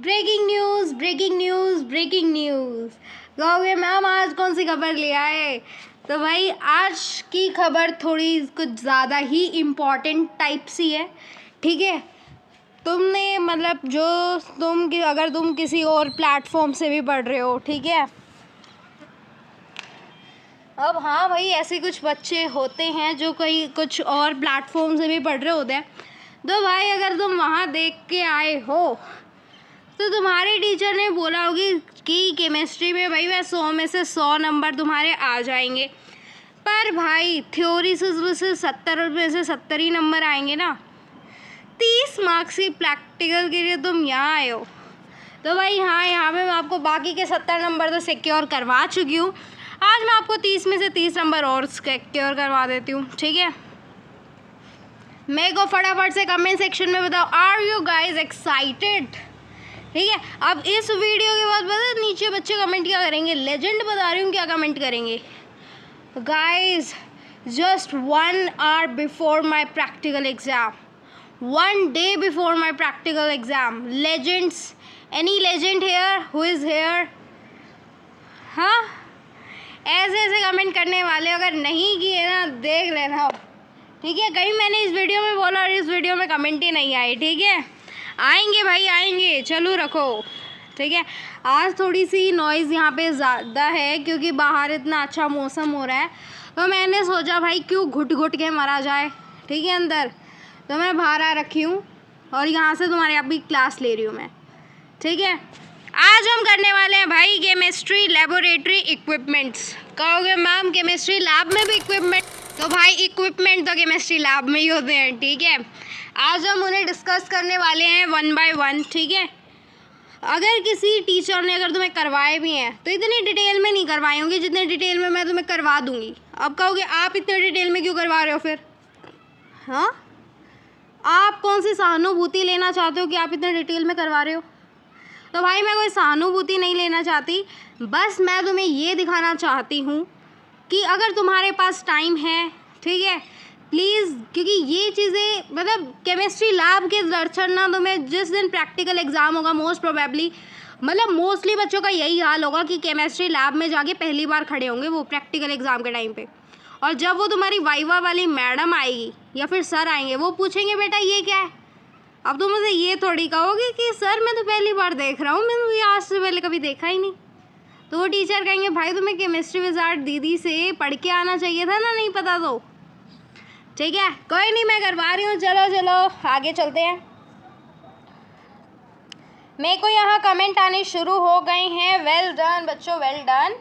Breaking news breaking news breaking news. कहोगे ma'am आज कौन सी खबर ले आए? तो भाई आज की खबर थोड़ी कुछ ज़्यादा ही इम्पॉर्टेंट टाइप सी है, ठीक है। तुमने मतलब अगर तुम किसी और प्लेटफॉर्म से भी पढ़ रहे हो, ठीक है। अब हाँ भाई, ऐसे कुछ बच्चे होते हैं जो कहीं कुछ और प्लेटफॉर्म से भी पढ़ रहे होते हैं। तो भाई अगर तुम वहाँ देख के आए हो तो तुम्हारे टीचर ने बोला होगी कि केमिस्ट्री में भाई मैं 100 में से 100 नंबर तुम्हारे आ जाएंगे। पर भाई थ्योरी से 70 में से 70 ही नंबर आएंगे ना। 30 मार्क्स की प्रैक्टिकल के लिए तुम यहाँ आए हो। तो भाई हाँ, यहाँ पे मैं आपको बाकी के 70 नंबर तो सिक्योर करवा चुकी हूँ। आज मैं आपको 30 में से 30 नंबर और सिक्योर करवा देती हूँ, ठीक है। मेरे को फटाफट से कमेंट सेक्शन में बताओ, आर यू गाइज एक्साइटेड? ठीक है। अब इस वीडियो के बाद पता नीचे बच्चे कमेंट क्या करेंगे? लेजेंड बता रही हूँ क्या कमेंट करेंगे। Guys just 1 hour before my practical exam, 1 day before my practical exam, legends, any legend here? Who is here? हाँ, ऐसे ऐसे कमेंट करने वाले अगर नहीं किए ना, देख लेना, ठीक है। कहीं मैंने इस वीडियो में बोला और इस वीडियो में कमेंट ही नहीं आए, ठीक है। आएंगे भाई आएंगे, चलो रखो, ठीक है। आज थोड़ी सी नॉइज़ यहाँ पे ज़्यादा है क्योंकि बाहर इतना अच्छा मौसम हो रहा है, तो मैंने सोचा भाई क्यों घुट घुट के मरा जाए, ठीक है। अंदर तो मैं बाहर आ रखी हूँ और यहाँ से तुम्हारे आप भी क्लास ले रही हूँ मैं, ठीक है। आज हम करने वाले हैं भाई केमिस्ट्री लेबोरेटरी इक्विपमेंट्स। कहोगे मैम केमिस्ट्री लैब में भी इक्विपमेंट? तो भाई इक्विपमेंट तो केमिस्ट्री लैब में ही होते हैं, ठीक है। आज हम उन्हें डिस्कस करने वाले हैं 1 by 1, ठीक है। अगर किसी टीचर ने अगर तुम्हें करवाए भी हैं तो इतनी डिटेल में नहीं करवाए होंगे जितने डिटेल में मैं तुम्हें करवा दूंगी। अब कहोगे आप इतने डिटेल में क्यों करवा रहे हो फिर? हाँ, आप कौन सी सहानुभूति लेना चाहते हो कि आप इतने डिटेल में करवा रहे हो? तो भाई मैं कोई सहानुभूति नहीं लेना चाहती, बस मैं तुम्हें ये दिखाना चाहती हूँ कि अगर तुम्हारे पास टाइम है, ठीक है, प्लीज़, क्योंकि ये चीज़ें मतलब केमिस्ट्री लैब के दर्शन ना तुम्हें जिस दिन प्रैक्टिकल एग्ज़ाम होगा मोस्ट प्रोबेबली, मतलब मोस्टली बच्चों का यही हाल होगा कि केमिस्ट्री लैब में जाके पहली बार खड़े होंगे वो प्रैक्टिकल एग्ज़ाम के टाइम पे। और जब वो तुम्हारी वाइवा वाली मैडम आएगी या फिर सर आएंगे, वो पूछेंगे बेटा ये क्या है। अब तुम मुझे ये थोड़ी कहोगे कि सर मैं तो पहली बार देख रहा हूँ, मैंने ये आज से पहले कभी देखा ही नहीं। तो वो टीचर कहेंगे भाई तुम्हें केमिस्ट्री विज़ार्ड दीदी से पढ़ के आना चाहिए था ना, नहीं पता तो, ठीक है। कोई नहीं, मैं करवा रही हूँ, चलो चलो आगे चलते हैं। मेरे को यहाँ कमेंट आने शुरू हो गए हैं, वेल डन बच्चों, वेल डन।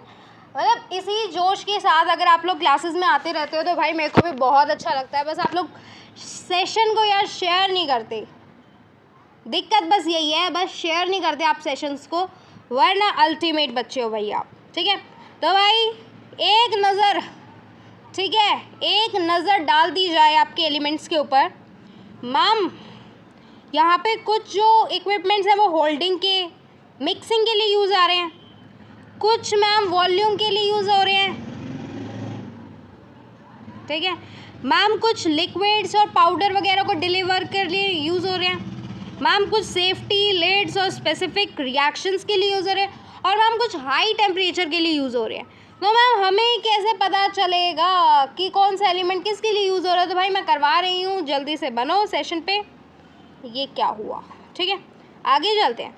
मतलब इसी जोश के साथ अगर आप लोग क्लासेस में आते रहते हो तो भाई मेरे को भी बहुत अच्छा लगता है। बस आप लोग सेशन को यार शेयर नहीं करते, दिक्कत बस यही है, बस शेयर नहीं करते आप सेशंस को, वरना अल्टीमेट बच्चे हो भाई आप, ठीक है। तो भाई एक नज़र, ठीक है, एक नज़र डाल दी जाए आपके एलिमेंट्स के ऊपर। मैम यहाँ पे कुछ जो इक्विपमेंट्स हैं वो होल्डिंग के, मिक्सिंग के लिए यूज़ आ रहे हैं, कुछ मैम वॉल्यूम के लिए यूज़ हो रहे हैं, ठीक है। मैम कुछ लिक्विड्स और पाउडर वगैरह को डिलीवर के लिए यूज़ हो रहे हैं। मैम कुछ सेफ्टी लिड्स और स्पेसिफिक रिएक्शंस के लिए यूज़ हो रहे हैं, और मैम कुछ हाई टेम्परेचर के लिए यूज़ हो रहे हैं। तो मैम हमें कैसे पता चलेगा कि कौन सा एलिमेंट किसके लिए यूज़ हो रहा है? तो भाई मैं करवा रही हूँ, जल्दी से बनो सेशन पे। ये क्या हुआ, ठीक है, आगे चलते हैं।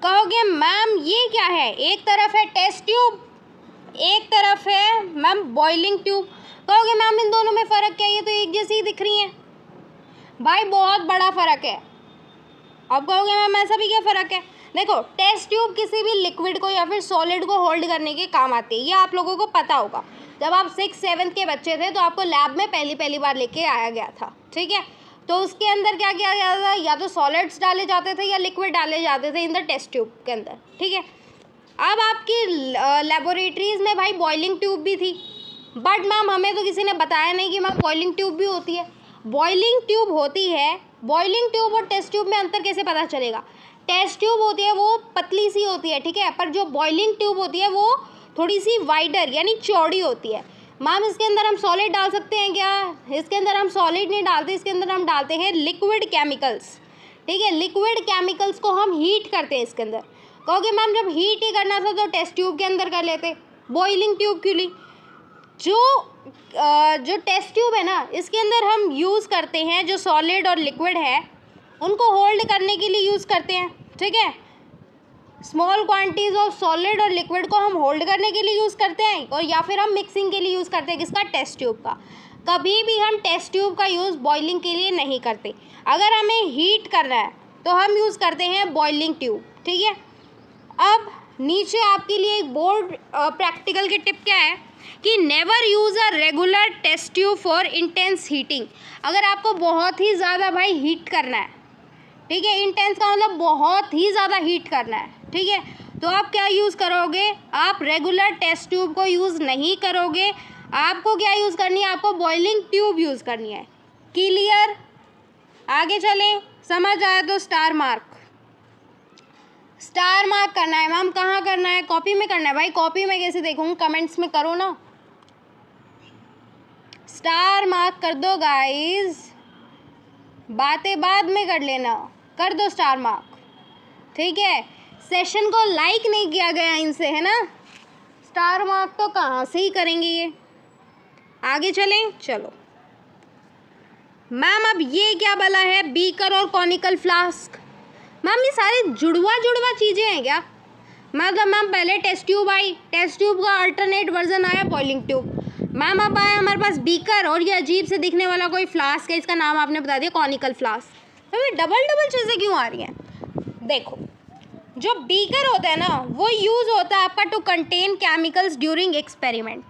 कहोगे मैम ये क्या है? एक तरफ है टेस्ट ट्यूब, एक तरफ है मैम बॉइलिंग ट्यूब। कहोगे मैम इन दोनों में फ़र्क क्या है? ये तो एक जैसी ही दिख रही हैं। भाई बहुत बड़ा फ़र्क है। अब कहोगे मैम ऐसा भी क्या फ़र्क है? देखो, टेस्ट ट्यूब किसी भी लिक्विड को या फिर सॉलिड को होल्ड करने के काम आती है, ये आप लोगों को पता होगा। जब आप 6th-7th के बच्चे थे तो आपको लैब में पहली बार लेके आया गया था, ठीक है। तो उसके अंदर क्या किया गया था? या तो सॉलिड्स डाले जाते थे या लिक्विड डाले जाते थे इन द टेस्ट ट्यूब के अंदर, ठीक है। अब आपकी लेबोरेटरीज़ में भाई बॉइलिंग ट्यूब भी थी, बट मैम हमें तो किसी ने बताया नहीं कि मैम बॉइलिंग ट्यूब भी होती है। बॉइलिंग ट्यूब होती है, बॉइलिंग ट्यूब और टेस्ट ट्यूब में अंतर कैसे पता चलेगा? टेस्ट ट्यूब होती है वो पतली सी होती है, ठीक है, पर जो बॉइलिंग ट्यूब होती है वो थोड़ी सी वाइडर यानी चौड़ी होती है। मैम इसके अंदर हम सॉलिड डाल सकते हैं क्या? इसके अंदर हम सॉलिड नहीं डालते, इसके अंदर हम डालते हैं लिक्विड केमिकल्स, ठीक है। लिक्विड केमिकल्स को हम हीट करते हैं इसके अंदर। कहोगे मैम जब हीट ही करना था तो टेस्ट ट्यूब के अंदर कर लेते, बॉइलिंग ट्यूब क्यों ली? जो टेस्ट ट्यूब है ना, इसके अंदर हम यूज़ करते हैं जो सॉलिड और लिक्विड है उनको होल्ड करने के लिए यूज़ करते हैं, ठीक है। स्मॉल क्वांटिटीज़ ऑफ सॉलिड और लिक्विड को हम होल्ड करने के लिए यूज़ करते हैं, और या फिर हम मिक्सिंग के लिए यूज़ करते हैं किसका? टेस्ट ट्यूब का। कभी भी हम टेस्ट ट्यूब का यूज़ बॉइलिंग के लिए नहीं करते। अगर हमें हीट करना है तो हम यूज़ करते हैं बॉइलिंग ट्यूब, ठीक है। अब नीचे आपके लिए एक बोर्ड प्रैक्टिकल की टिप क्या है कि never use a regular test tube for intense heating. अगर आपको बहुत ही ज़्यादा भाई हीट करना है, ठीक है, इंटेंस का मतलब बहुत ही ज़्यादा हीट करना है, ठीक है, तो आप क्या यूज़ करोगे? आप रेगुलर टेस्ट ट्यूब को यूज़ नहीं करोगे। आपको क्या यूज़ करनी है? आपको बॉइलिंग ट्यूब यूज़ करनी है। क्लियर? आगे चलें, समझ आया तो स्टार मार्क करना है। मैम कहाँ करना है? कॉपी में करना है। भाई कॉपी में कैसे देखूँ? कमेंट्स में करो ना, स्टार मार्क कर दो गाइस, बातें बाद में कर लेना, कर दो स्टार मार्क, ठीक है। सेशन को लाइक नहीं किया गया इनसे, है ना, स्टार मार्क तो कहाँ से ही करेंगे ये। आगे चलें, चलो मैम अब ये क्या बला है? बीकर और कॉनिकल फ्लास्क। मैम ये सारे जुड़वा चीज़ें हैं क्या? मतलब मैम पहले टेस्ट ट्यूब आई, टेस्ट ट्यूब का अल्टरनेट वर्जन आया बॉइलिंग ट्यूब। मैम अब आया हमारे पास बीकर और ये अजीब से दिखने वाला कोई फ्लास्क है, इसका नाम आपने बता दिया कॉनिकल फ्लास्क। मैम डबल चीज़ें क्यों आ रही हैं? देखो, जो बीकर होता है ना वो यूज़ होता है आपका to contain chemicals during experiment.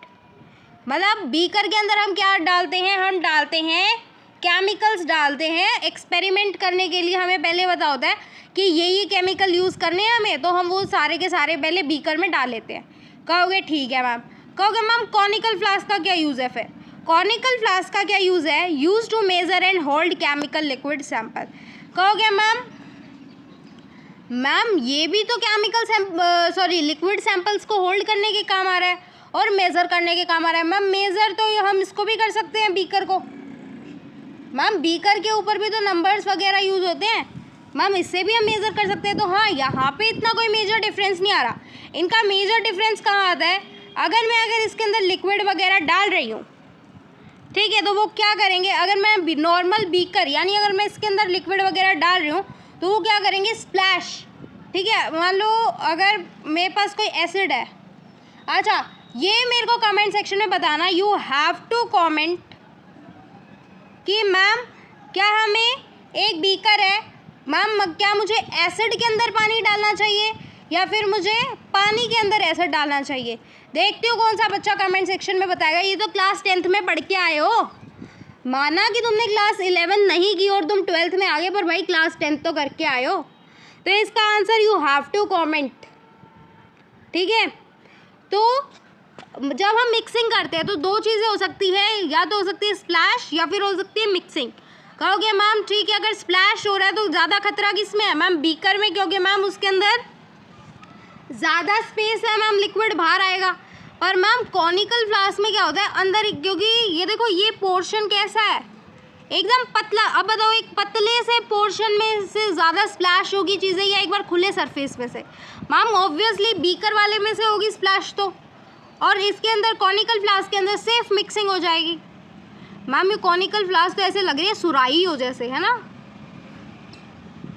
मतलब बीकर के अंदर हम क्या डालते हैं? हम डालते हैं केमिकल्स, डालते हैं एक्सपेरिमेंट करने के लिए। हमें पहले पता होता है कि ये केमिकल यूज़ करने हैं हमें, तो हम वो सारे के सारे पहले बीकर में डाल लेते हैं। कहोगे ठीक है मैम। कहोगे मैम कॉनिकल फ्लास्क का क्या यूज़ है? फिर कॉनिकल फ्लास्क का क्या यूज़ है? Use to measure and hold chemical liquid sample. कहोगे मैम ये भी तो लिक्विड सैंपल्स को होल्ड करने के काम आ रहा है और मेज़र करने के काम आ रहा है। मैम मेज़र तो हम इसको भी कर सकते हैं, बीकर को। मैम बीकर के ऊपर भी तो नंबर्स वगैरह यूज़ होते हैं, मैम इससे भी हम मेज़र कर सकते हैं। तो हाँ, यहाँ पे इतना कोई मेजर डिफरेंस नहीं आ रहा। इनका मेजर डिफरेंस कहाँ आता है? अगर इसके अंदर लिक्विड वगैरह डाल रही हूँ, ठीक है, तो वो क्या करेंगे? अगर मैं नॉर्मल बीकर यानी अगर मैं इसके अंदर लिक्विड वगैरह डाल रही हूँ तो वो क्या करेंगे? स्प्लैश, ठीक है। मान लो अगर मेरे पास कोई एसिड है, अच्छा ये मेरे को कमेंट सेक्शन में बताना, यू हैव टू कमेंट कि मैम क्या हमें एक बीकर है, मैम क्या मुझे एसिड के अंदर पानी डालना चाहिए या फिर मुझे पानी के अंदर एसिड डालना चाहिए? देखती हो कौन सा बच्चा कमेंट सेक्शन में बताएगा। ये तो क्लास 10th में पढ़ के आए हो, माना कि तुमने क्लास 11 नहीं की और तुम 12th में आ गए, पर भाई क्लास 10th तो करके आए हो। तो इसका answer you have to comment, ठीक है। तो जब हम मिक्सिंग करते हैं तो दो चीज़ें हो सकती है, या तो हो सकती है स्प्लैश या फिर हो सकती है मिक्सिंग। कहोगे मैम ठीक है, अगर स्प्लैश हो रहा है तो ज़्यादा खतरा किस में है? मैम बीकर में, क्योंकि मैम उसके अंदर ज़्यादा स्पेस है, मैम लिक्विड बाहर आएगा। पर मैम कॉनिकल फ्लास्क में क्या होता है? अंदर, क्योंकि ये देखो ये पोर्शन कैसा है, एकदम पतला। अब बताओ एक पतले से पोर्शन में से ज़्यादा स्प्लैश होगी चीज़ें या एक बार खुले सरफेस में से? मैम ऑब्वियसली बीकर वाले में से होगी स्प्लैश तो, और इसके अंदर कॉनिकल फ्लास्क के अंदर सेफ मिक्सिंग हो जाएगी। मैम ये कॉनिकल फ्लास्क तो ऐसे लग रही है सुराही हो जैसे, है ना?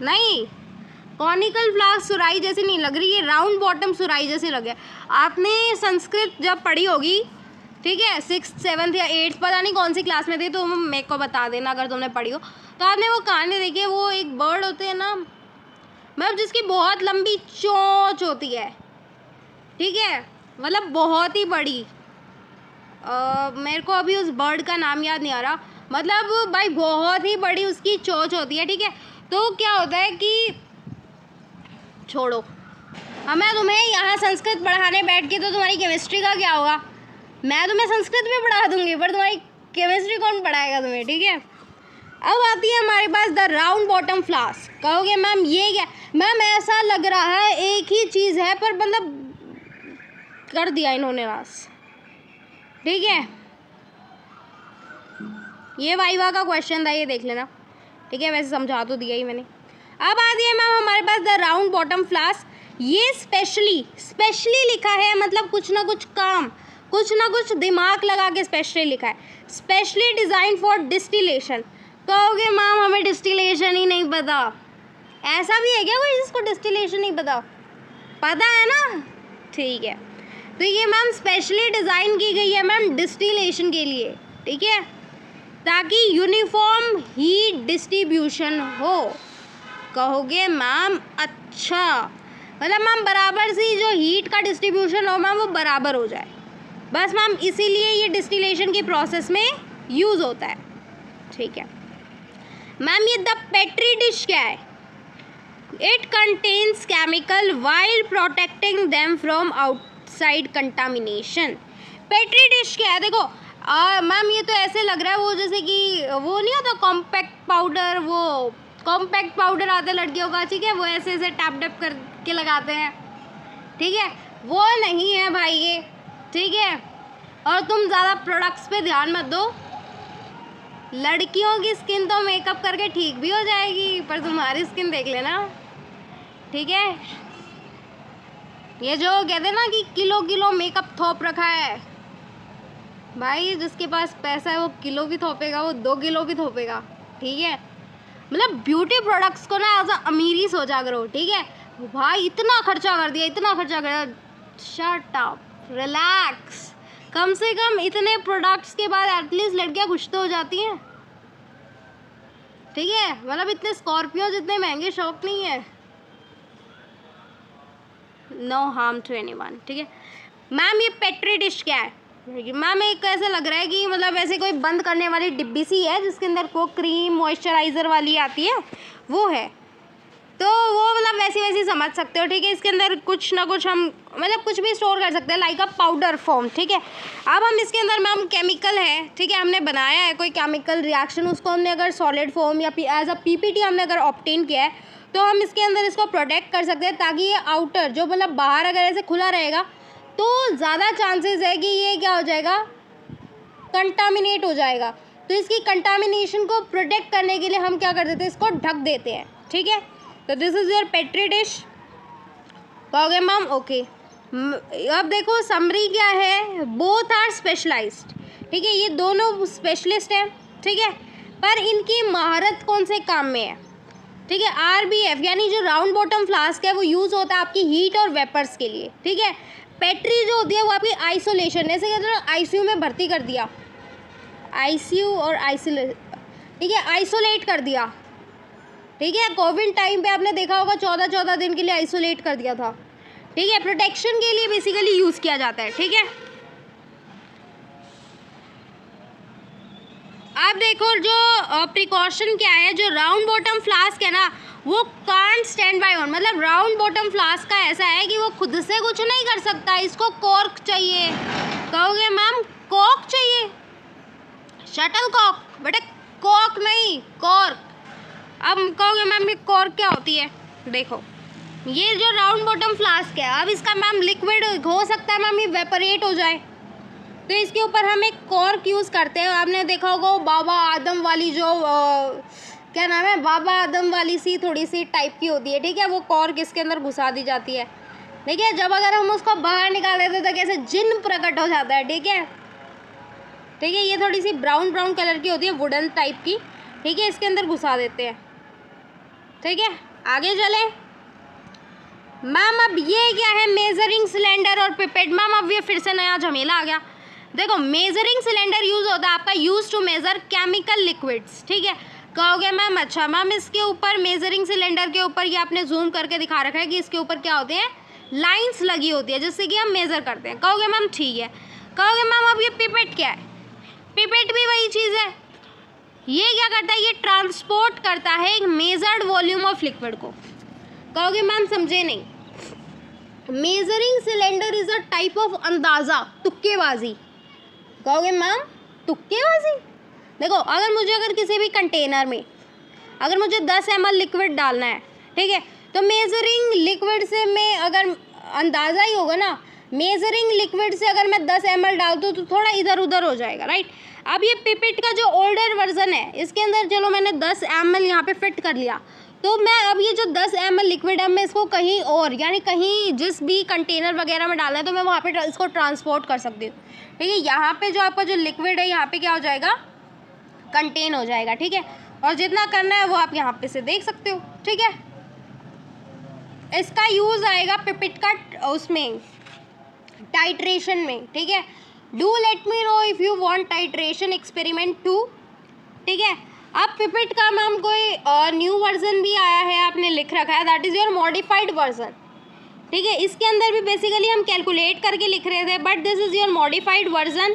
नहीं, कॉनिकल फ्लास्क सुराही जैसे नहीं लग रही, ये राउंड बॉटम सुराही जैसे लगे। आपने संस्कृत जब पढ़ी होगी, ठीक है, 6th 7th या 8th, पता नहीं कौन सी क्लास में थी, तो मेरे को बता देना अगर तुमने पढ़ी हो। तो आपने वो कहानी देखी है, वो एक बर्ड होते हैं ना मैम, जिसकी बहुत लंबी चोंच होती है, ठीक है, मतलब बहुत ही बड़ी। मेरे को अभी उस बर्ड का नाम याद नहीं आ रहा, मतलब भाई बहुत ही बड़ी उसकी चोंच होती है, ठीक है। तो क्या होता है कि छोड़ो, मैं तुम्हें यहाँ संस्कृत पढ़ाने बैठ के तो तुम्हारी केमिस्ट्री का क्या होगा? मैं तुम्हें संस्कृत भी पढ़ा दूंगी, पर तुम्हारी केमिस्ट्री कौन पढ़ाएगा तुम्हें, ठीक है। अब आती है हमारे पास द राउंड बॉटम फ्लास्क। कहोगे मैम ये क्या? मैम ऐसा लग रहा है एक ही चीज़ है, पर मतलब कर दिया इन्होंने नाश, ठीक है। ये वाइवा का क्वेश्चन था, ये देख लेना, ठीक है। वैसे समझा तो दिया ही मैंने। अब आती है मैम हमारे पास द राउंड बॉटम फ्लास्क। ये स्पेशली लिखा है, मतलब कुछ ना कुछ काम, कुछ ना कुछ दिमाग लगा के स्पेशली लिखा है, स्पेशली डिज़ाइन फॉर डिस्टिलेशन। कहोगे मैम हमें डिस्टिलेशन ही नहीं पता, ऐसा भी है क्या कोई जिसको डिस्टिलेशन नहीं पता? पता है ना, ठीक है। तो ये मैम स्पेशली डिज़ाइन की गई है मैम डिस्टिलेशन के लिए, ठीक है, ताकि यूनिफॉर्म हीट डिस्ट्रीब्यूशन हो। कहोगे मैम अच्छा, मतलब मैम बराबर सी जो हीट का डिस्ट्रीब्यूशन हो मैम वो बराबर हो जाए, बस मैम इसीलिए ये डिस्टिलेशन की प्रोसेस में यूज़ होता है, ठीक है। मैम ये द पेट्री डिश क्या है? It contains chemical while protecting them from outside contamination. Petri dish क्या है? देखो मैम ये तो ऐसे लग रहा है वो जैसे कि वो नहीं होता कॉम्पैक्ट पाउडर, वो कॉम्पैक्ट पाउडर आता है लड़कियों का, ठीक है, वो ऐसे ऐसे टैप टैप करके लगाते हैं, ठीक है, वो नहीं है भाई ये, ठीक है। और तुम ज़्यादा प्रोडक्ट्स पे ध्यान मत दो, लड़कियों की स्किन तो मेकअप करके ठीक भी हो जाएगी, पर तुम्हारी स्किन देख लेना, ठीक है। ये जो कहते हैं ना कि किलो किलो मेकअप थोप रखा है, भाई जिसके पास पैसा है वो किलो भी थोपेगा, वो 2 किलो भी थोपेगा, ठीक है। मतलब ब्यूटी प्रोडक्ट्स को ना एज अ अमीरी सोचा करो, ठीक है। भाई इतना खर्चा कर दिया, इतना खर्चा कर दिया, शट अप, रिलैक्स। कम से कम इतने प्रोडक्ट्स के बाद एटलीस्ट लड़कियां खुश तो हो जाती हैं, ठीक है। मतलब इतने स्कॉर्पियो जितने महंगे शौक नहीं है, नो हार्म टू एनीवन, ठीक है। मैम ये पेट्री डिश क्या है? मैम एक ऐसे लग रहा है कि मतलब ऐसे कोई बंद करने वाली डिब्बी सी है जिसके अंदर को क्रीम मॉइस्चराइज़र वाली आती है, वो है, तो वो मतलब वैसी समझ सकते हो, ठीक है। इसके अंदर कुछ ना कुछ हम मतलब कुछ भी स्टोर कर सकते हैं लाइक अ पाउडर फॉर्म, ठीक है। अब हम इसके अंदर मैम केमिकल है, ठीक है, हमने बनाया है कोई केमिकल रिएक्शन, उसको हमने अगर सॉलिड फॉर्म या एज अ पीपीटी हमने अगर ऑब्टेन किया है तो हम इसके अंदर इसको प्रोटेक्ट कर सकते हैं, ताकि ये आउटर जो मतलब बाहर अगर ऐसे खुला रहेगा तो ज़्यादा चांसेस है कि ये क्या हो जाएगा, कंटामिनेट हो जाएगा। तो इसकी कंटामिनेशन को प्रोटेक्ट करने के लिए हम क्या कर देते हैं, इसको ढक देते हैं, ठीक है। तो this is your petri dish. कहोगे मैम ओके। अब देखो समरी क्या है, बोथ आर स्पेशलाइज्ड, ठीक है, ये दोनों स्पेशलिस्ट हैं, ठीक है, पर इनकी महारत कौन से काम में है, ठीक है। RBF यानी जो राउंड बॉटम फ्लास्क है वो यूज़ होता है आपकी हीट और वेपर्स के लिए, ठीक है। पेट्री जो होती है वो आपकी आइसोलेशन, ऐसे कहते हैं ICU में भर्ती कर दिया, ICU और ठीक है, आइसोलेट कर दिया, ठीक है। कोविड टाइम पे आपने देखा होगा 14-14 दिन के लिए आइसोलेट कर दिया था, ठीक है, प्रोटेक्शन के लिए बेसिकली यूज़ किया जाता है, ठीक है। अब देखो जो प्रिकॉशन क्या है, जो राउंड बॉटम फ्लास्क है ना वो कांट स्टैंड बाय ऑन, मतलब राउंड बॉटम फ्लास्क का ऐसा है कि वो खुद से कुछ नहीं कर सकता, इसको कॉर्क चाहिए। कहोगे मैम कॉर्क चाहिए, शटल कॉक, बेटे कॉर्क नहीं कॉर्क। अब कहोगे मैम ये कॉर्क क्या होती है? देखो ये जो राउंड बॉटम फ्लास्क है, अब इसका मैम लिक्विड हो सकता है मैम ये वेपरेट हो जाए, तो इसके ऊपर हम एक कॉर्क यूज़ करते हैं। आपने देखा होगा बाबा आदम वाली जो क्या नाम है, बाबा आदम वाली सी थोड़ी सी टाइप की होती है, ठीक है, वो कॉर्क इसके अंदर घुसा दी जाती है, ठीक है। जब अगर हम उसको बाहर निकाल देते तो कैसे जिन प्रकट हो जाता है, ठीक है, ठीक है। ये थोड़ी सी ब्राउन ब्राउन कलर की होती है, वुडन टाइप की, ठीक है, इसके अंदर घुसा देते हैं, ठीक है। आगे चले मैम, अब ये क्या है, मेजरिंग सिलेंडर और पिपेट। मैम अब ये फिर से नया झमेला आ गया। देखो मेजरिंग सिलेंडर यूज़ होता है आपका use to measure chemical liquids, ठीक है। कहोगे मैम अच्छा, मैम इसके ऊपर मेजरिंग सिलेंडर के ऊपर ये आपने जूम करके दिखा रखा है कि इसके ऊपर क्या होते हैं, लाइंस लगी होती है जिससे कि हम मेज़र करते हैं। कहोगे मैम ठीक है। कहोगे मैम अब ये पिपेट क्या है? पिपेट भी वही चीज़ है, ये क्या करता है, ये ट्रांसपोर्ट करता है एक मेजर्ड वॉल्यूम ऑफ लिक्विड को। कहोगे मैम समझे नहीं। Measuring cylinder is a type of अंदाज़ा, तुक्केबाजी। कहोगे मैम तुक्केबाजी? देखो अगर किसी भी कंटेनर में अगर मुझे 10 ml लिक्विड डालना है, ठीक है, तो मेजरिंग लिक्विड से मैं अगर अंदाज़ा ही होगा ना, मेजरिंग लिक्विड से अगर मैं 10 ml डाल दूँ तो थोड़ा इधर उधर हो जाएगा, राइट। अब ये पिपेट का जो ओल्डर वर्जन है, इसके अंदर चलो मैंने 10 ml यहाँ पे फिट कर लिया, तो मैं अब ये जो 10 ml लिक्विड है मैं इसको कहीं और यानी कहीं जिस भी कंटेनर वगैरह में डालना है तो मैं वहाँ पे इसको ट्रांसपोर्ट कर सकती हूँ। ठीक है, यहाँ पे जो आपका जो लिक्विड है यहाँ पे क्या हो जाएगा, कंटेन हो जाएगा। ठीक है, और जितना करना है वो आप यहाँ पे से देख सकते हो। ठीक है, इसका यूज़ आएगा पिपेट का उसमें टाइट्रेशन में। ठीक है, do let me know if you want titration experiment too. ठीक है, अब पिपेट का मैम कोई न्यू वर्जन भी आया है, आपने लिख रखा है that is your modified version. ठीक है, इसके अंदर भी बेसिकली हम कैलकुलेट करके लिख रहे थे, but this is your modified version.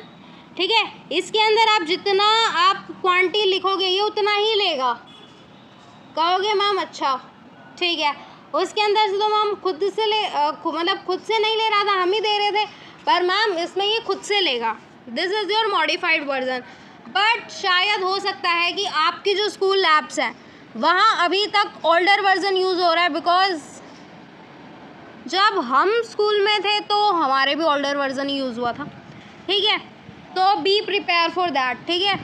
ठीक है, इसके अंदर आप जितना आप क्वांटिटी लिखोगे ये उतना ही लेगा। कहोगे मैम अच्छा ठीक है, उसके अंदर से तो मैम खुद से मतलब खुद से नहीं ले रहा था, हम ही दे रहे थे, पर मैम इसमें ये खुद से लेगा। This is your modified version. But शायद हो सकता है कि आपकी जो स्कूल लैब्स हैं वहाँ अभी तक ओल्डर वर्जन यूज़ हो रहा है, बिकॉज जब हम स्कूल में थे तो हमारे भी ओल्डर वर्जन ही यूज़ हुआ था। ठीक है, तो बी प्रिपेयर फॉर दैट। ठीक है,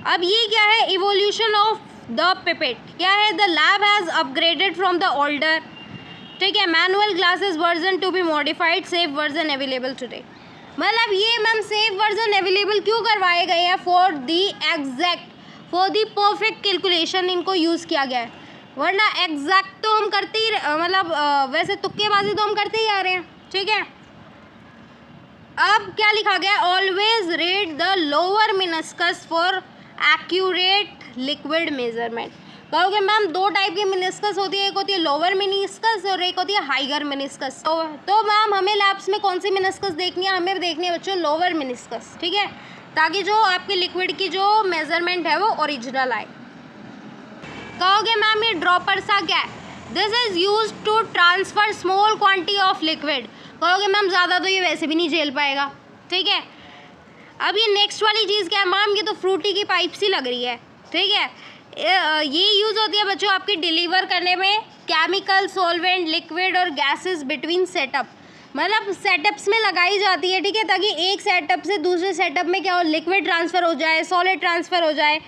अब ये क्या है, इवोल्यूशन ऑफ द पिपेट क्या है, the lab has upgraded from the older. ठीक है, manual glasses version to be modified, safe version available today. मतलब ये मैम सेफ वर्जन अवेलेबल क्यों करवाए गए हैं, for the exact for the perfect calculation इनको यूज़ किया गया है, वरना एग्जैक्ट तो हम करते ही मतलब वैसे तुक्केबाजी तो हम करते ही आ रहे हैं। ठीक है, अब क्या लिखा गया, always read the lower meniscus for accurate liquid measurement. कहोगे मैम दो टाइप की मिनिस्कस होती है, एक होती है लोअर मिनिस्कस और एक होती है हाइगर मिनिस्कस। तो मैम हमें लैब्स में कौन सी मिनिस्कस देखनी है, हमें देखनी है बच्चों लोअर मिनिस्कस। ठीक है, ताकि जो आपके लिक्विड की जो मेजरमेंट है वो ओरिजिनल आए। कहोगे मैम ये ड्रॉपर सा क्या है, this is use to transfer small quantity of liquid. कहोगे मैम ज़्यादा तो ये वैसे भी नहीं झेल पाएगा। ठीक है, अब ये नेक्स्ट वाली चीज़ क्या है मैम, ये तो फ्रूटी की पाइप सी लग रही है। ठीक है, ये यूज़ होती है बच्चों आपकी डिलीवर करने में केमिकल, सॉल्वेंट, लिक्विड और गैसेस बिटवीन सेटअप। मतलब सेटअप्स में लगाई जाती है। ठीक है, ताकि एक सेटअप से दूसरे सेटअप में क्या हो, लिक्विड ट्रांसफ़र हो जाए, सॉलिड ट्रांसफ़र हो जाए,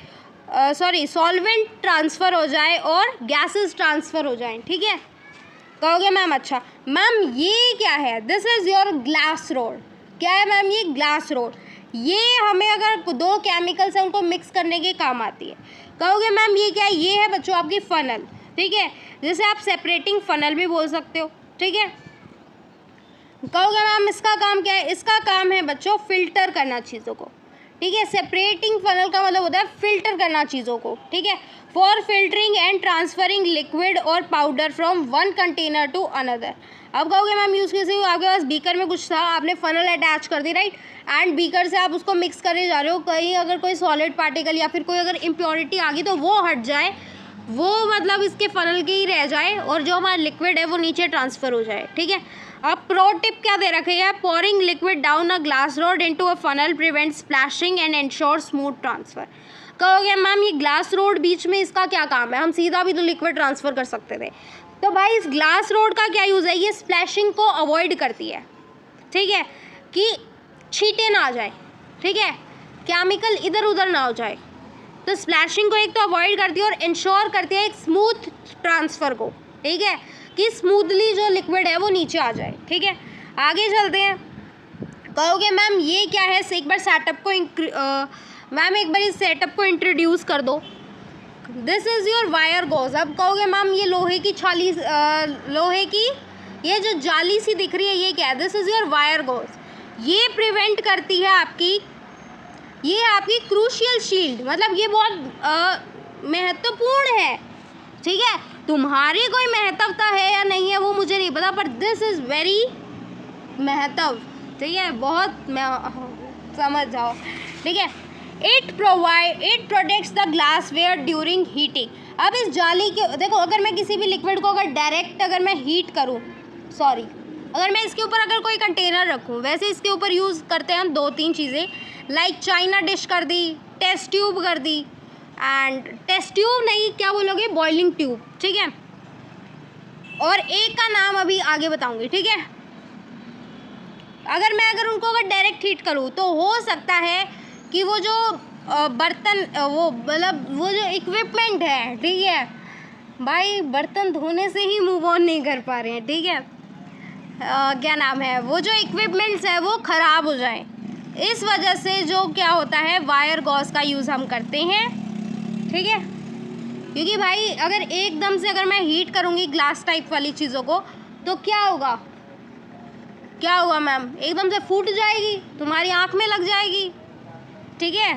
सॉल्वेंट ट्रांसफ़र हो जाए और गैसेस ट्रांसफ़र हो जाएं। ठीक है, कहोगे मैम अच्छा मैम ये क्या है, this is your glass rod. क्या है मैम, ये ग्लास रोड, ये हमें अगर दो केमिकल्स हैं उनको मिक्स करने के काम आती है। कहोगे मैम ये क्या है, ये है बच्चों आपकी फ़नल। ठीक है, जैसे आप सेपरेटिंग फ़नल भी बोल सकते हो। ठीक है, कहोगे मैम इसका काम क्या है, इसका काम है बच्चों फ़िल्टर करना चीज़ों को। ठीक है, सेपरेटिंग फ़नल का मतलब होता है फ़िल्टर करना चीज़ों को। ठीक है, for filtering and transferring liquid और powder from one container to another. अब कहोगे मैम यूज़ कैसे हो, आपके पास बीकर में कुछ था, आपने फ़नल अटैच कर दी, राइट, एंड बीकर से आप उसको मिक्स करने जा रहे हो, कहीं अगर कोई सॉलिड पार्टिकल या फिर कोई अगर इम्प्योरिटी आ गई तो वो हट जाए, वो मतलब इसके फ़नल के ही रह जाए और जो हमारा लिक्विड है वो नीचे ट्रांसफ़र हो जाए। ठीक है, अब प्रो टिप क्या दे रखे है, pouring liquid down a glass rod into a funnel prevent splashing and ensure smooth transfer. कहोगे मैम ये ग्लास रोड बीच में इसका क्या काम है, हम सीधा भी तो लिक्विड ट्रांसफ़र कर सकते थे। तो भाई इस ग्लास रोड का क्या यूज़ है, ये स्प्लैशिंग को अवॉइड करती है। ठीक है, कि छींटे ना आ जाए। ठीक है, केमिकल इधर उधर ना हो जाए, तो स्प्लैशिंग को एक तो अवॉइड करती है और इंश्योर करती है एक स्मूथ ट्रांसफ़र को। ठीक है, कि स्मूथली जो लिक्विड है वो नीचे आ जाए। ठीक है, आगे चलते हैं। कहोगे मैम ये क्या है, एक बार सेटअप को मैम एक बार इस सेटअप को इंट्रोड्यूस कर दो। This is your wire gauze. अब कहोगे मैम ये लोहे की छाली लोहे की ये जो जाली सी दिख रही है ये क्या है, this is your wire gauze. ये प्रिवेंट करती है आपकी, ये आपकी क्रूशियल शील्ड, मतलब ये बहुत महत्वपूर्ण है। ठीक है, तुम्हारी कोई महत्वता है या नहीं है वो मुझे नहीं पता, पर दिस इज़ वेरी महत्व। ठीक है, बहुत समझ जाओ। ठीक है, it protects the glassware during heating. अब इस जाली के देखो, अगर मैं किसी भी लिक्विड को अगर डायरेक्ट अगर मैं हीट करूँ, अगर मैं इसके ऊपर अगर कोई कंटेनर रखूँ, वैसे इसके ऊपर यूज़ करते हैं हम दो तीन चीज़ें, लाइक चाइना डिश कर दी, टेस्ट ट्यूब कर दी, एंड टेस्ट ट्यूब नहीं क्या बोलोगे, बॉइलिंग ट्यूब। ठीक है, और एक का नाम अभी आगे बताऊंगी। ठीक है, अगर उनको अगर डायरेक्ट हीट करूँ तो हो सकता है कि वो जो बर्तन वो मतलब वो जो इक्विपमेंट है, ठीक है, भाई बर्तन धोने से ही मूव ऑन नहीं कर पा रहे हैं, ठीक है। क्या नाम है, वो जो इक्विपमेंट्स है वो ख़राब हो जाए, इस वजह से जो क्या होता है वायर गॉज का यूज़ हम करते हैं, ठीक है। क्योंकि भाई अगर एकदम से अगर मैं हीट करूँगी ग्लास टाइप वाली चीज़ों को तो क्या होगा, क्या होगा मैम, एकदम से फूट जाएगी, तुम्हारी आँख में लग जाएगी, ठीक है।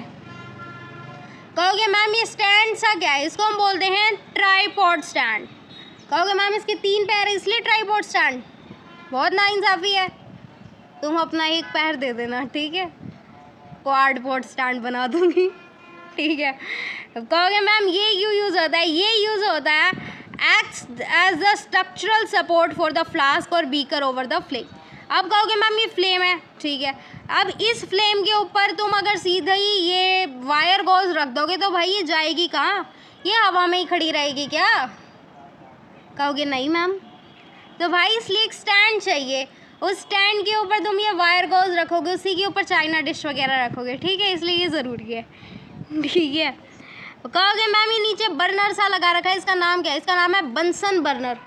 कहोगे मैम ये स्टैंड सा क्या है, इसको हम बोलते हैं ट्राईपॉड स्टैंड। कहोगे मैम इसके 3 पैर है इसलिए ट्राईपॉड स्टैंड, बहुत नाइंसाफ़ी है, तुम अपना एक पैर दे देना, ठीक है, क्वाडपॉड स्टैंड बना दूंगी, ठीक है। कहोगे मैम ये क्यों यूज़ होता है, ये यूज़ होता है acts as the structural support for the flask और बीकर ओवर द फ्लेम। अब कहोगे मैम ये फ्लेम है, ठीक है, अब इस फ्लेम के ऊपर तुम अगर सीधा ही ये वायर गॉज रख दोगे तो भाई ये जाएगी कहाँ, ये हवा में ही खड़ी रहेगी क्या। कहोगे नहीं मैम, तो भाई इसलिए एक स्टैंड चाहिए, उस स्टैंड के ऊपर तुम ये वायर गॉज रखोगे, उसी के ऊपर चाइना डिश वगैरह रखोगे, ठीक है, इसलिए ये ज़रूरी है, ठीक है। कहोगे मैम ये नीचे बर्नर सा लगा रखा है, इसका नाम क्या है, इसका नाम है बंसन बर्नर,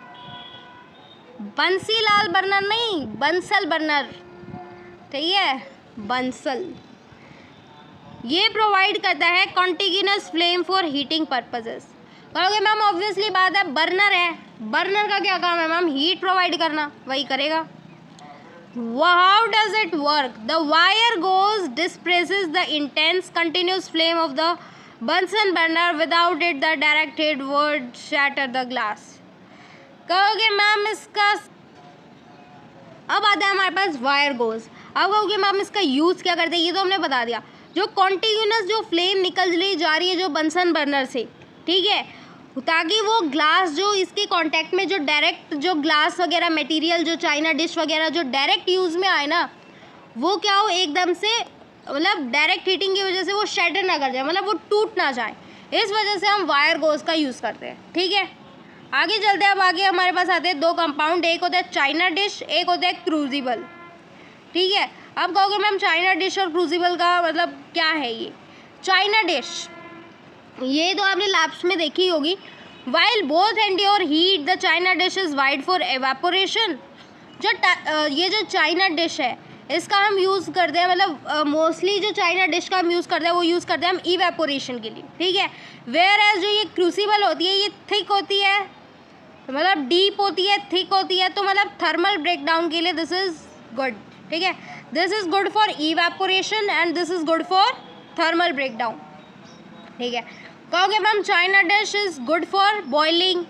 बंसीलाल बर्नर नहीं, बंसल बर्नर, ठीक है, बंसल। ये प्रोवाइड करता है continuous flame for heating purposes. कहोगे मैम ऑब्वियसली बात है बर्नर है, बर्नर का क्या काम है मैम, हीट प्रोवाइड करना, वही करेगा। How does it work, the wire goes displaces the intense continuous flame of the Bunsen burner, without it the direct heat would shatter the glass. कहोगे मैम इसका, अब आता है हमारे पास वायर गोज। अब कहोगे मैम इसका यूज़ क्या करते हैं, ये तो हमने बता दिया, जो कॉन्टिन्यूस जो फ्लेम निकल जा रही है जो बंसन बर्नर से, ठीक है, ताकि वो ग्लास जो इसके कांटेक्ट में जो डायरेक्ट जो ग्लास वगैरह मटेरियल जो चाइना डिश वगैरह जो डायरेक्ट यूज़ में आए ना, वो क्या हो एकदम से, मतलब डायरेक्ट हीटिंग की वजह से वो शैटर ना कर जाए, मतलब वो टूट ना जाए, इस वजह से हम वायर गोज का यूज़ करते हैं, ठीक है। आगे चलते हैं, अब आगे हमारे पास आते हैं 2 कंपाउंड, एक होता है चाइना डिश, एक होता है क्रूजिबल, ठीक है। अब कहोगे मैम चाइना डिश और क्रूजिबल का मतलब क्या है, ये चाइना डिश ये तो आपने लैब्स में देखी होगी। While both endure heat the China dish is wide for evaporation. ये जो चाइना डिश है इसका हम यूज़ करते हैं, मतलब मोस्टली जो चाइना डिश का हम यूज़ करते हैं वो यूज़ करते हैं हम इवेपोरेशन के लिए, ठीक है। वेयर एज जो ये क्रूसिबल होती है ये थिक होती है, मतलब डीप होती है, थिक होती है, तो मतलब थर्मल ब्रेकडाउन के लिए दिस इज़ गुड, ठीक है। This is good for evaporation and this is good for thermal breakdown, ठीक है। कहोगे ma'am china dish is good for boiling,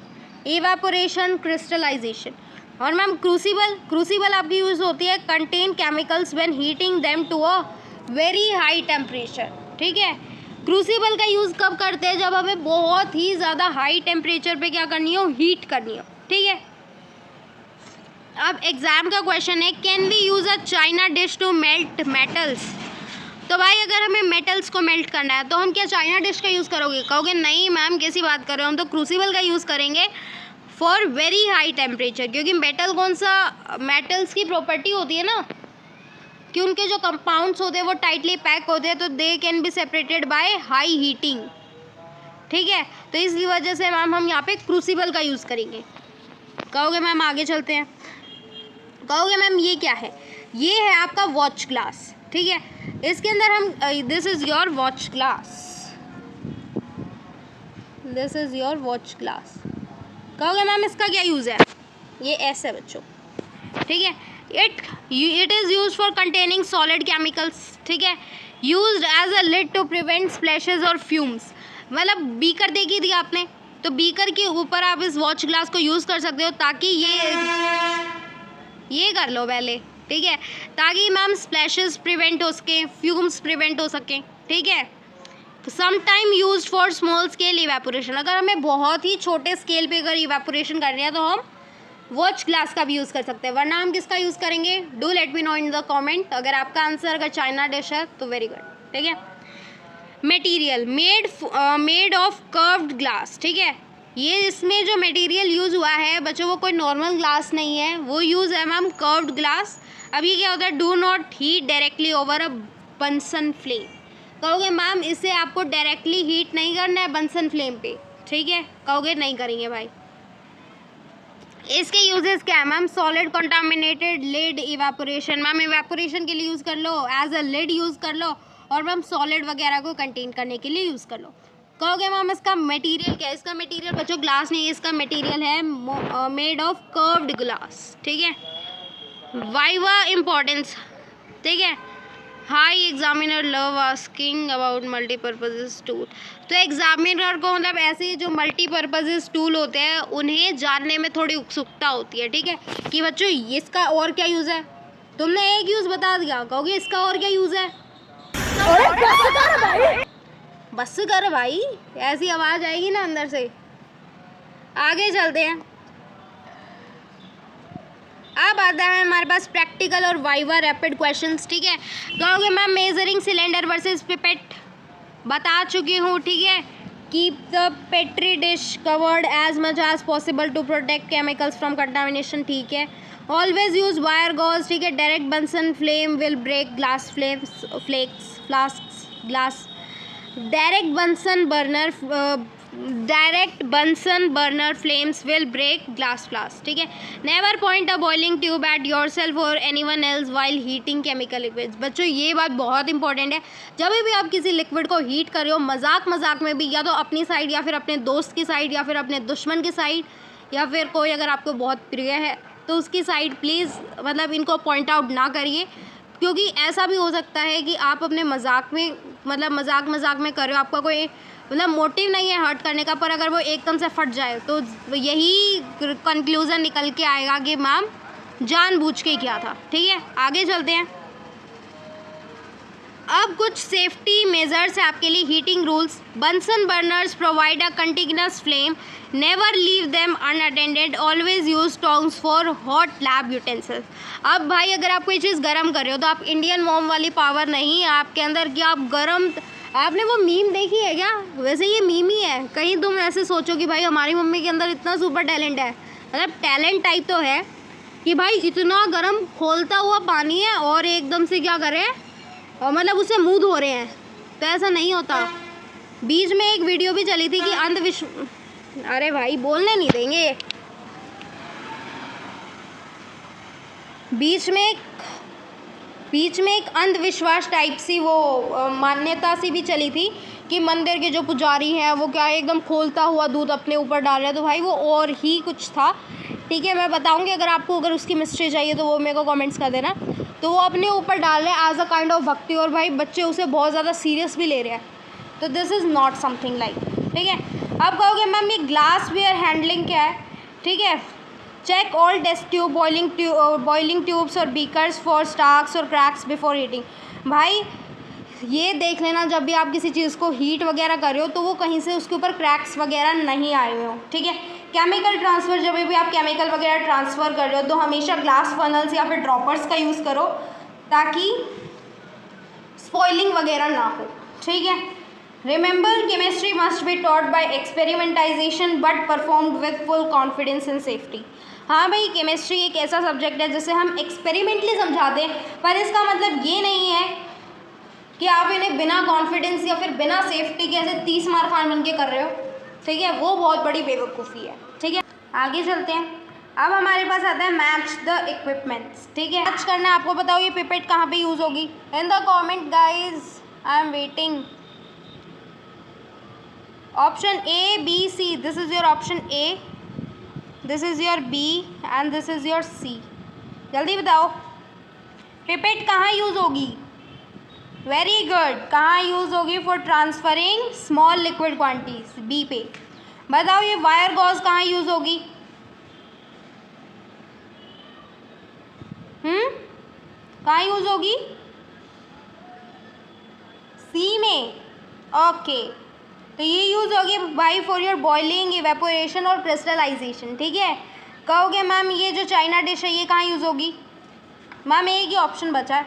evaporation, crystallisation. और मैम क्रूसिबल आपकी यूज़ होती है contain chemicals when heating them to a very high temperature, ठीक है। Crucible का यूज़ कब करते हैं, जब हमें बहुत ही ज़्यादा हाई टेम्परेचर पे क्या करनी हो, हीट करनी हो, ठीक है। अब एग्ज़ाम का क्वेश्चन है, can we use a china dish to melt metals. तो भाई अगर हमें मेटल्स को मेल्ट करना है तो हम क्या चाइना डिश का यूज़ करोगे। कहोगे नहीं मैम कैसी बात कर रहे हो, हम तो क्रूसिबल का यूज़ करेंगे फॉर वेरी हाई टेम्परेचर, क्योंकि मेटल कौन सा, मेटल्स की प्रॉपर्टी होती है ना कि उनके जो कंपाउंड्स होते हैं वो टाइटली पैक होते हैं, तो they can be separated by high heating, ठीक है। तो इस वजह से मैम हम यहाँ पे क्रूसिबल का यूज़ करेंगे। कहोगे मैम आगे चलते हैं। कहोगे मैम ये क्या है, ये है आपका वॉच ग्लास, ठीक है। इसके अंदर हम this is your watch glass, this is your watch glass. कहोगे मैम इसका क्या यूज़ है, ये ऐसे बच्चों, ठीक है। It is use for containing solid chemicals, ठीक है। Used as a lid to prevent splashes और फ्यूम्स। मतलब बीकर देखी थी आपने, तो बीकर के ऊपर आप इस वॉच ग्लास को यूज़ कर सकते हो ताकि ये कर लो पहले, ठीक है, ताकि मैम स्प्लैशेस प्रिवेंट हो सकें, फ्यूम्स प्रिवेंट हो सकें, ठीक है। Some time use for small scale evaporation. अगर हमें बहुत ही छोटे स्केल पे अगर इवेपोरेशन करनी है तो हम वॉच ग्लास का भी यूज़ कर सकते हैं, वरना हम किसका यूज़ करेंगे। Do let me no in the comment. अगर आपका आंसर अगर चाइना डिश है तो वेरी गुड, ठीक है। Material made of curved glass, ठीक है। ये इसमें जो मटेरियल यूज़ हुआ है बच्चों वो कोई नॉर्मल ग्लास नहीं है, वो यूज़ है मैम कर्व्ड ग्लास। अब ये क्या होता है, do not heat directly over a Bunsen flame. कहोगे मैम इसे आपको डायरेक्टली हीट नहीं करना है बंसन फ्लेम पे, ठीक है, कहोगे नहीं करेंगे भाई। इसके यूजेस क्या है ma'am? Solid contaminated lid evaporation, ma'am evaporation के लिए यूज़ कर लो, एज अ लिड यूज़ कर लो, और मैम सॉलिड वगैरह को कंटेन करने के लिए यूज़ कर लो। कहोगे मैम इसका मटेरियल क्या है? इसका मटेरियल बच्चों ग्लास नहीं है, इसका मटेरियल है मेड ऑफ कर्व्ड ग्लास, ठीक है। वाइवा इम्पोर्टेंस, ठीक है। High examiner love asking about multipurpose tool. तो एग्जामिनर को मतलब ऐसे जो मल्टीपर्पज़ टूल होते हैं उन्हें जानने में थोड़ी उत्सुकता होती है, ठीक है, कि बच्चों इसका और क्या यूज़ है। तुमने एक यूज़ बता दिया, कहोगे इसका और क्या यूज़ है? बस कर भाई, ऐसी आवाज़ आएगी ना अंदर से। आगे चलते हैं। अब आता है हमारे पास प्रैक्टिकल और वाइवा रैपिड क्वेश्चंस, ठीक है। कहोगे ma'am measuring cylinder versus pipette, बता चुकी हूँ, ठीक है। Keep the petri dish covered as much as possible to protect chemicals from contamination, ठीक है। ऑलवेज यूज वायर गॉज, ठीक है। Direct Bunsen flame will break glass flex flask glass. Direct Bunsen burner flames will break glass flask, ठीक है। Never point a boiling tube at yourself और anyone else while heating chemical liquids. बच्चों ये बात बहुत important है, जब भी आप किसी लिक्विड को हीट कर रहे हो मजाक में भी, या तो अपनी साइड या फिर अपने दोस्त की साइड या फिर अपने दुश्मन की साइड या फिर कोई अगर आपको बहुत प्रिय है तो उसकी साइड प्लीज़ मतलब इनको पॉइंट आउट ना करिए, क्योंकि ऐसा भी हो सकता है कि आप अपने मजाक में मतलब मजाक में कर रहे हो, आपका कोई मतलब मोटिव नहीं है हर्ट करने का, पर अगर वो एकदम से फट जाए तो यही कंक्लूज़न निकल के आएगा कि मैम जानबूझ के किया था, ठीक है। आगे चलते हैं। अब कुछ सेफ्टी मेजर्स है आपके लिए, heating rules. Bunsen burners provide a continuous flame, never leave them unattended, always use tongs for hot lab utensils. अब भाई अगर आप कोई चीज़ गर्म कर रहे हो तो आप इंडियन मॉम वाली पावर नहीं है आपके अंदर कि आप गर्म, आपने वो मीम देखी है क्या? वैसे ये मीम ही है, कहीं तुम ऐसे सोचो कि भाई हमारी मम्मी के अंदर इतना सुपर टैलेंट है, मतलब टैलेंट टाइप तो है कि भाई इतना गर्म खोलता हुआ पानी है और एकदम से क्या करें और मतलब उससे मुँह धो रहे हैं, तो ऐसा नहीं होता। बीच में एक वीडियो भी चली थी कि अरे भाई बोलने नहीं देंगे। बीच में एक अंधविश्वास टाइप सी वो मान्यता सी भी चली थी कि मंदिर के जो पुजारी हैं वो क्या है एकदम खोलता हुआ दूध अपने ऊपर डाल रहे हैं, तो भाई वो और ही कुछ था, ठीक है। मैं बताऊंगी अगर उसकी मिस्ट्री चाहिए तो वो मेरे को कमेंट्स कर देना। तो वो अपने ऊपर डाल रहे हैं एज अ काइंड ऑफ भक्ति, और भाई बच्चे उसे बहुत ज़्यादा सीरियस भी ले रहे हैं, तो this is not something like, ठीक है। अब कहोगे मैम ये ग्लास वेयर हैंडलिंग क्या है, ठीक है। Check all test tube boiling tubes और बीकर्स फॉर स्टार्क्स और क्रैक्स बिफोर हीटिंग। भाई ये देख लेना जब भी आप किसी चीज़ को हीट वगैरह कर रहे हो तो वो कहीं से उसके ऊपर क्रैक्स वगैरह नहीं आए हुए हो, ठीक है। केमिकल ट्रांसफ़र, जब भी आप केमिकल वगैरह ट्रांसफ़र कर रहे हो तो हमेशा ग्लास फनल्स या फिर ड्रॉपर्स का यूज़ करो ताकि स्पॉइलिंग वगैरह ना हो, ठीक है। Remember chemistry must be taught by experimentization but performed with full confidence and safety. हाँ भाई केमिस्ट्री एक ऐसा सब्जेक्ट है जिसे हम एक्सपेरिमेंटली समझाते हैं, पर इसका मतलब ये नहीं है कि आप इन्हें बिना कॉन्फिडेंस या फिर बिना सेफ्टी के ऐसे 30 मार खान बन के कर रहे हो, ठीक है। वो बहुत बड़ी बेवकूफ़ी है, ठीक है। आगे चलते हैं। अब हमारे पास आता है मैच द इक्विपमेंट्स, ठीक है। मैच करना आपको बताओ ये पिपेट कहाँ पे यूज़ होगी? In the comment guys, I am waiting. Option A B C, this is your option A, this is your B and this is your C. जल्दी बताओ पिपेट कहाँ यूज़ होगी? वेरी गुड, कहाँ use होगी? For transferring small liquid quantities, B पे। बताओ ये wire gauge कहाँ यूज़ होगी? कहाँ यूज़ होगी? सी में, ओके। तो ये यूज़ होगी भाई फॉर योर बॉइलिंग, इवेपोरेशन और क्रिस्टलाइजेशन, ठीक है। कहोगे मैम ये जो चाइना डिश है ये कहाँ यूज़ होगी? मैम एक ही ऑप्शन बचा है,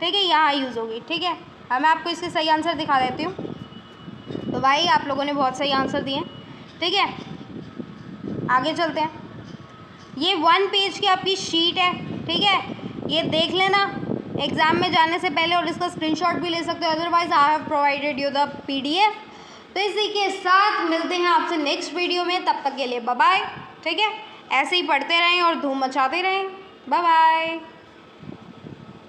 ठीक है, यहाँ यूज़ होगी, ठीक है। अब मैं आपको इसके सही आंसर दिखा देती हूँ। तो भाई आप लोगों ने बहुत सही आंसर दिए, ठीक है। आगे चलते हैं। ये 1 पेज की आपकी शीट है, ठीक है, ये देख लेना एग्ज़ाम में जाने से पहले, और इसका स्क्रीनशॉट भी ले सकते हो, otherwise I have provided you the PDF। तो इसी के साथ मिलते हैं आपसे नेक्स्ट वीडियो में, तब तक के लिए बाय बाय। ठीक है, ऐसे ही पढ़ते रहें और धूम मचाते रहें। Bye bye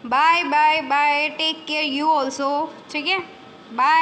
bye bye bye, take care you also. ठीक है, बाय।